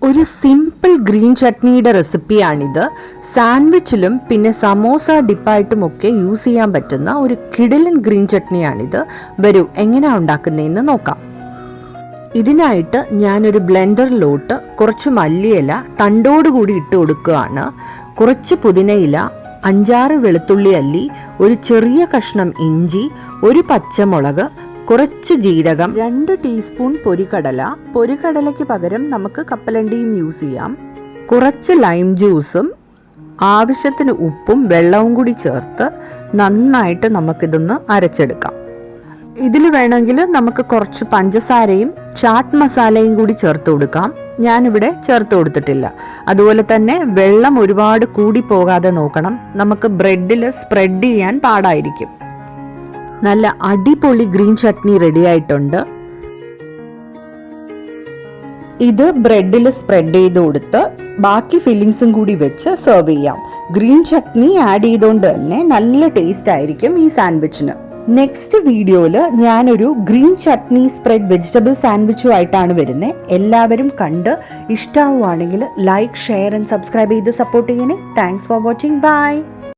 ഒരു simple green ചട്നിയുടെ റെസിപ്പിയാണിത്. സാൻഡ്വിച്ചിലും പിന്നെ samosa ഡിപ്പായിട്ടുമൊക്കെ use ചെയ്യാൻ പറ്റുന്ന ഒരു കിടിലൻ ഗ്രീൻ ചട്നിയാണിത്. വരൂ എങ്ങനെയാണ് ഉണ്ടാക്കുന്നതെന്ന് നോക്കാം. ഇതിനായിട്ട് ഞാനൊരു ബ്ലെൻഡറിലോട്ട് കുറച്ച് മല്ലിയില തണ്ടോടുകൂടി ഇട്ട് കൊടുക്കുകയാണ്. കുറച്ച് പുതിനയില, 5-6 വെളുത്തുള്ളി അല്ലി, ഒരു ചെറിയ കഷ്ണം ഇഞ്ചി, ഒരു പച്ചമുളക്, കുറച്ച് ജീരകം, 2 ടീസ്പൂൺ പൊരിക്കടല. പൊരിക്കടലയ്ക്ക് പകരം നമുക്ക് കപ്പലണ്ടിയും യൂസ് ചെയ്യാം. കുറച്ച് ലൈം ജ്യൂസും ആവശ്യത്തിന് ഉപ്പും വെള്ളവും കൂടി ചേർത്ത് നന്നായിട്ട് നമുക്കിതൊന്ന് അരച്ചെടുക്കാം. ഇതിൽ വേണമെങ്കിൽ നമുക്ക് കുറച്ച് പഞ്ചസാരയും ചാറ്റ് മസാലയും കൂടി ചേർത്ത് കൊടുക്കാം. ഞാനിവിടെ ചേർത്ത് കൊടുത്തിട്ടില്ല. അതുപോലെ തന്നെ വെള്ളം ഒരുപാട് കൂടി പോകാതെ നോക്കണം. നമുക്ക് ബ്രെഡിൽ സ്പ്രെഡ് ചെയ്യാൻ പാടായിരിക്കും. നല്ല അടിപൊളി ഗ്രീൻ ചട്നി റെഡി ആയിട്ടുണ്ട്. ഇത് ബ്രെഡിൽ സ്പ്രെഡ് ചെയ്ത് കൊടുത്ത് ബാക്കി ഫില്ലിങ്സും കൂടി വെച്ച് സെർവ് ചെയ്യാം. ഗ്രീൻ ചട്നി ആഡ് ചെയ്തുകൊണ്ട് തന്നെ നല്ല ടേസ്റ്റ് ആയിരിക്കും ഈ സാൻഡ്വിച്ചിന്. നെക്സ്റ്റ് വീഡിയോയിൽ ഞാനൊരു ഗ്രീൻ ചട്നി സ്പ്രെഡ് വെജിറ്റബിൾ സാൻഡ്വിച്ചുമായിട്ടാണ് വരുന്നത്. എല്ലാവരും കണ്ട് ഇഷ്ടമാവുകയാണെങ്കിൽ ലൈക്ക്, ഷെയർ ആൻഡ് സബ്സ്ക്രൈബ് ചെയ്ത് സപ്പോർട്ട് ചെയ്യണേ. Thanks for watching. ബൈ.